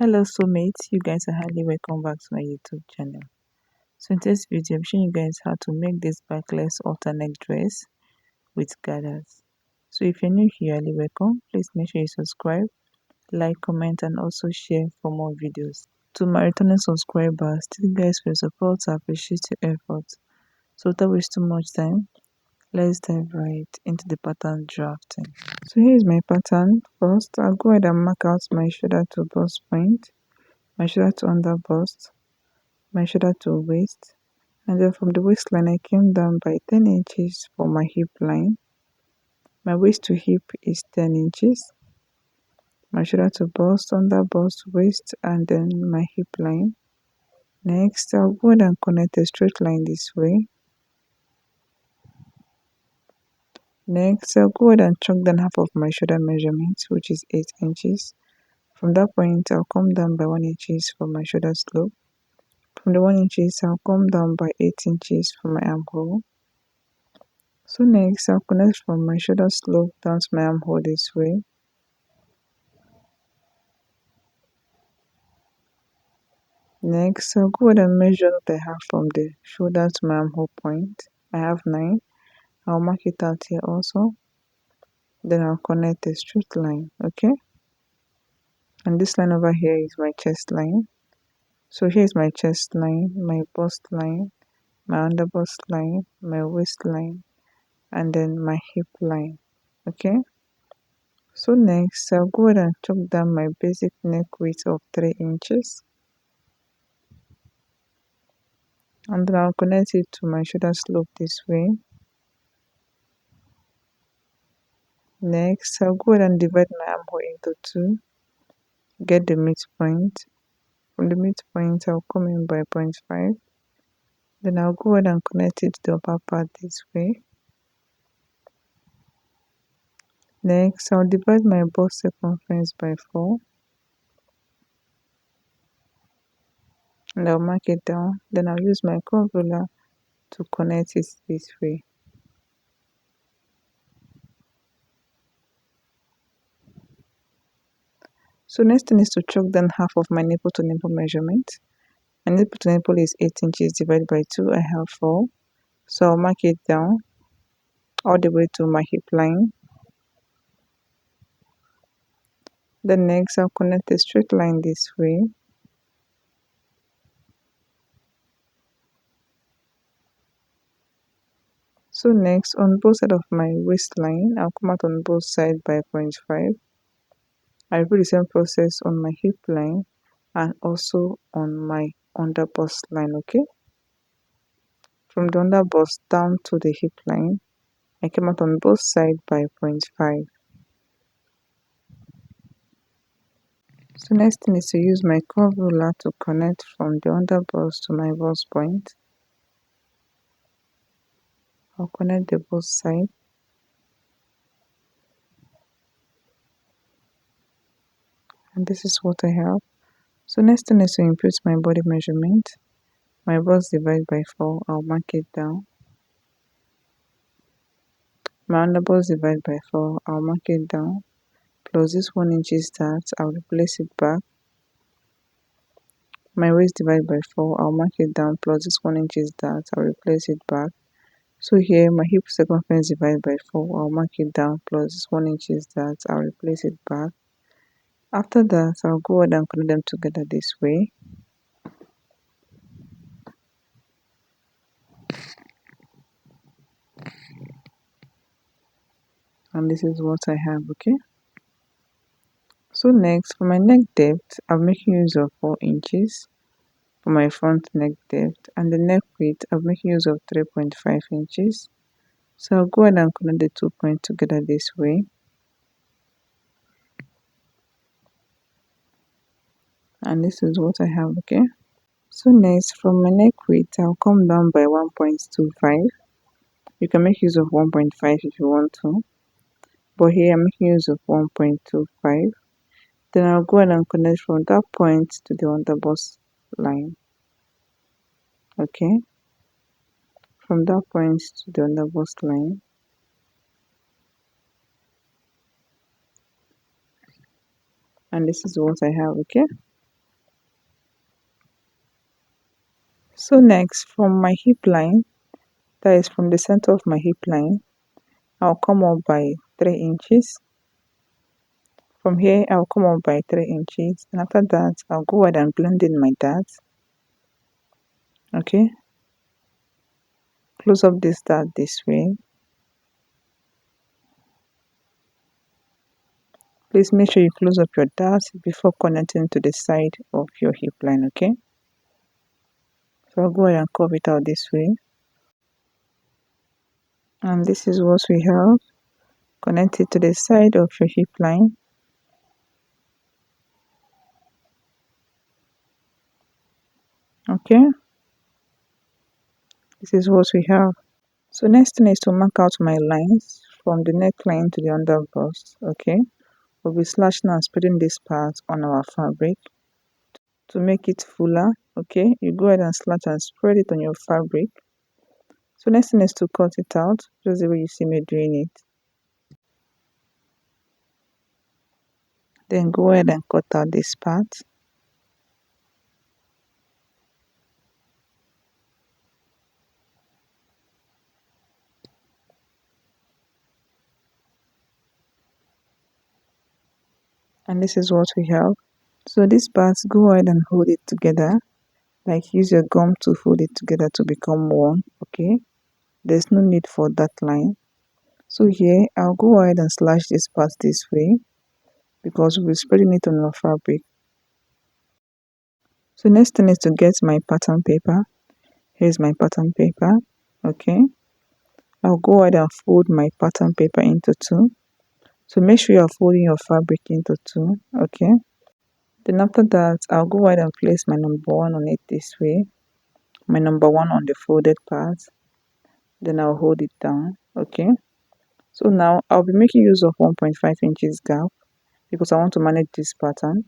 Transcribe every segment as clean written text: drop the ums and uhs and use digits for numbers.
Hello soulmates, you guys are highly welcome back to my YouTube channel. So in this video I'm showing you guys how to make this backless alternate dress with gathers. So if you're new here, highly welcome. Please make sure you subscribe, like, comment and also share for more videos. To my returning subscribers, thank you guys for your support. I appreciate your effort. So without wasting too much time, let's dive right into the pattern drafting. So here is my pattern. First I'll go ahead and mark out my shoulder to bust point, my shoulder to under bust, my shoulder to waist, and then from the waistline I came down by 10 inches for my hip line. My waist to hip is 10 inches, my shoulder to bust, under bust, waist, and then my hip line. Next I'll go ahead and connect a straight line this way. Next I'll go ahead and chalk down half of my shoulder measurement, which is 8 inches. From that point I'll come down by 1 inches for my shoulder slope. From the 1 inches I'll come down by 8 inches for my armhole. So next I'll connect from my shoulder slope down to my armhole this way. Next I'll go ahead and measure what I have from the shoulder to my armhole point. I have 9. I'll mark it out here also. Then I'll connect a straight line, okay? And this line over here is my chest line. So here's my chest line, my bust line, my under bust line, my waist line, and then my hip line, okay? So next I'll go ahead and chalk down my basic neck width of 3 inches. And then I'll connect it to my shoulder slope this way. Next I'll go ahead and divide my armhole into 2, get the midpoint. From the midpoint I'll come in by 0.5. Then I'll go ahead and connect it to the upper part this way. Next I'll divide my bust circumference by 4 and I'll mark it down. Then I'll use my curve ruler to connect it this way. So next thing is to chalk down half of my nipple to nipple measurement. My nipple to nipple is 8 inches divided by 2. I have 4. So I'll mark it down all the way to my hip line. Then next I'll connect a straight line this way. So next on both sides of my waistline, I'll come out on both sides by 0.5. I repeat the same process on my hip line and also on my under bust line, okay? From the under bust down to the hip line, I came out on both sides by 0.5. So next thing is to use my curve ruler to connect from the under bust to my bust point. I'll connect the both sides. And this is what I have. So next thing is to input my body measurement. My bust divided by 4, I'll mark it down. My under bust divided by 4, I'll mark it down. Plus this 1 inches that, I'll replace it back. My waist divided by 4, I'll mark it down. Plus this 1 inches that, I'll replace it back. So here my hip circumference divided by 4, I'll mark it down. Plus this 1 inches that, I'll replace it back. After that, I'll go ahead and connect them together this way. And this is what I have, okay? So next, for my neck depth, I'm making use of 4 inches for my front neck depth, and the neck width, I'm making use of 3.5 inches. So I'll go ahead and connect the 2 points together this way. And this is what I have, okay? So next, from my neck width, I'll come down by 1.25. You can make use of 1.5 if you want to, but here I'm making use of 1.25. Then I'll go ahead and connect from that point to the under bust line, okay? From that point to the under bust line. And this is what I have, okay? So next, from my hip line, that is from the center of my hip line, I'll come up by 3 inches. From here, I'll come up by 3 inches, and after that, I'll go ahead and blend in my dart. Okay, close up this dart this way. Please make sure you close up your dart before connecting to the side of your hip line, okay? So I'll go ahead and curve it out this way. And this is what we have. Connect it to the side of your hip line. Okay, this is what we have. So next thing is to mark out my lines from the neckline to the under bust. Okay, we'll be slashing and spreading this part on our fabric to make it fuller. Okay, you go ahead and slash and spread it on your fabric. So next thing is to cut it out, just the way you see me doing it. Then go ahead and cut out this part. And this is what we have. So this part, go ahead and hold it together. Like use your gum to hold it together to become one. Okay, there's no need for that line. So here I'll go ahead and slash this part this way because we'll be spreading it on our fabric. So next thing is to get my pattern paper. Here's my pattern paper. Okay, I'll go ahead and fold my pattern paper into two. So make sure you're folding your fabric into two. Okay, then after that I'll go ahead and place my number one on it this way, my number one on the folded part. Then I'll hold it down. Okay, so now I'll be making use of 1.5 inches gap because I want to manage this pattern.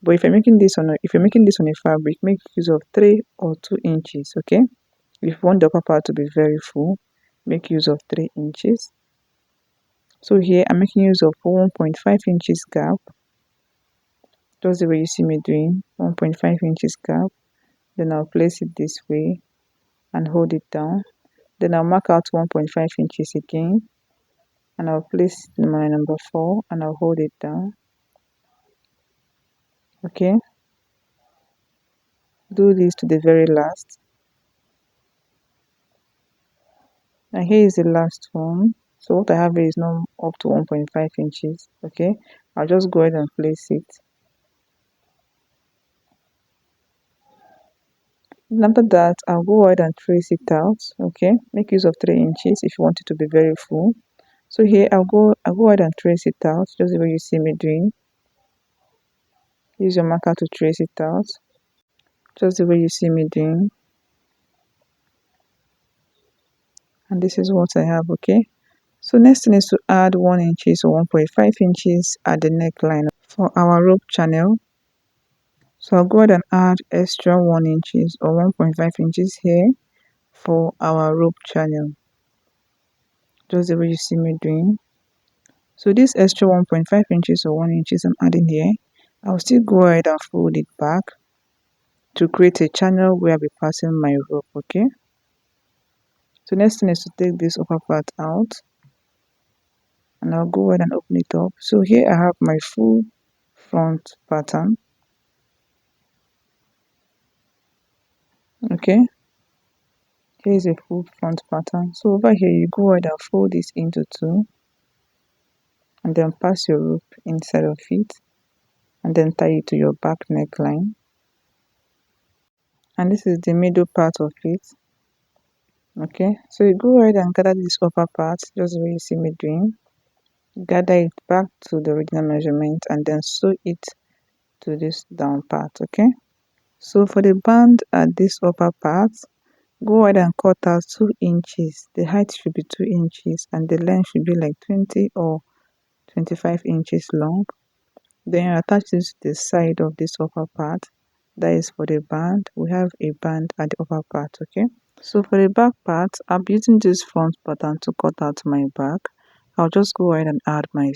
But if you're making this on a fabric, make use of 3 or 2 inches. Okay, if you want the upper part to be very full, make use of 3 inches. So here I'm making use of 1.5 inches gap, just the way you see me doing, 1.5 inches gap. Then I'll place it this way and hold it down. Then I'll mark out 1.5 inches again, and I'll place my number 4 and I'll hold it down. Okay, do this to the very last. And here is the last one. So what I have here is not up to 1.5 inches. Okay, I'll just go ahead and place it. And after that, I'll go ahead and trace it out. Okay, make use of 3 inches if you want it to be very full. So here I'll go ahead and trace it out just the way you see me doing. Use your marker to trace it out just the way you see me doing. And this is what I have. Okay, so next thing is to add 1 inches or 1.5 inches at the neckline for our rope channel. So I'll go ahead and add extra 1 inches or 1.5 inches here for our rope channel, just the way you see me doing. So this extra 1.5 inches or 1 inches I'm adding here, I'll still go ahead and fold it back to create a channel where I'll be passing my rope. Okay, so next thing is to take this upper part out, and I'll go ahead and open it up. So here I have my full front pattern. Okay, here is a full front pattern. So over here you go ahead and fold this into two and then pass your rope inside of it and then tie it to your back neckline. And this is the middle part of it. Okay, so you go ahead and gather this upper part just the way you see me doing. Gather it back to the original measurement and then sew it to this down part. Okay, so for the band at this upper part, go ahead and cut out 2 inches. The height should be 2 inches and the length should be like 20 or 25 inches long. Then attach this to the side of this upper part. That is for the band. We have a band at the upper part. Okay, so for the back part, I'm using this front pattern to cut out my back. I'll just go ahead and add my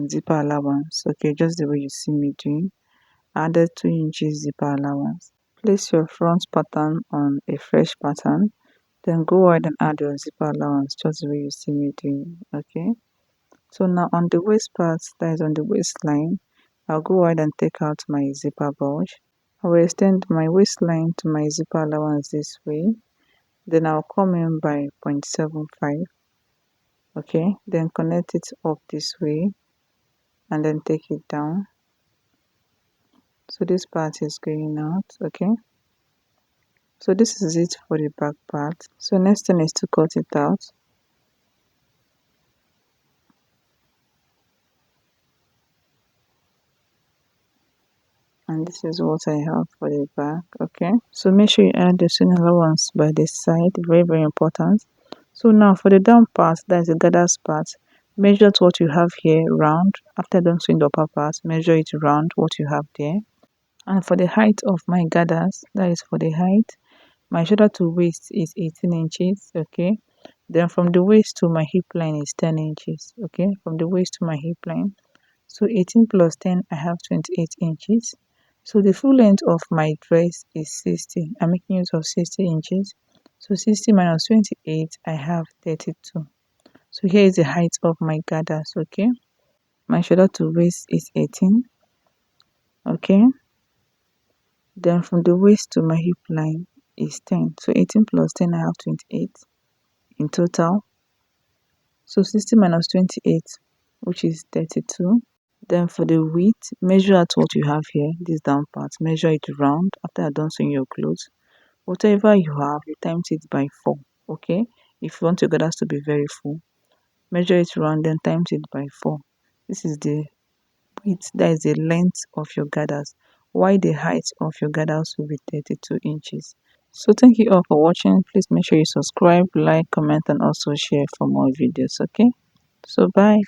zipper allowance. Okay, just the way you see me doing. Added 2 inches zipper allowance. place your front pattern on a fresh pattern, then go ahead and add your zipper allowance just the way you see me doing. Okay, so now on the waist part, that is on the waistline, I'll go ahead and take out my zipper bulge. I will extend my waistline to my zipper allowance this way, then I'll come in by 0.75. Okay, then connect it up this way and then take it down. So this part is going out. Okay, so this is it for the back part. So next thing is to cut it out. And this is what I have for the back. Okay, so make sure you add the sewing allowance by this side, very important. So now for the down part, that is the gathers part, measure what you have here round. After done sewing the upper part, measure it round what you have there. And for the height of my gathers, that is for the height, my shoulder to waist is 18 inches. Okay, then from the waist to my hip line is 10 inches. Okay, from the waist to my hip line, so 18 plus 10, I have 28 inches. So the full length of my dress is 60. I'm making use of 60 inches. So 60 minus 28, I have 32. So here is the height of my gathers. Okay, my shoulder to waist is 18. Okay, then from the waist to my hip line is 10. So 18 plus 10, I have 28 in total. So 60 minus 28, which is 32. Then for the width, measure at what you have here, this down part, measure it round after you're done sewing your clothes. Whatever you have, you times it by 4. Okay, if you want your gathers to be very full, measure it round, then times it by 4. This is the width, that is the length of your gathers, while the height of your gathers will be 32 inches. So thank you all for watching. Please make sure you subscribe, like, comment, and also share for more videos. Okay, so bye.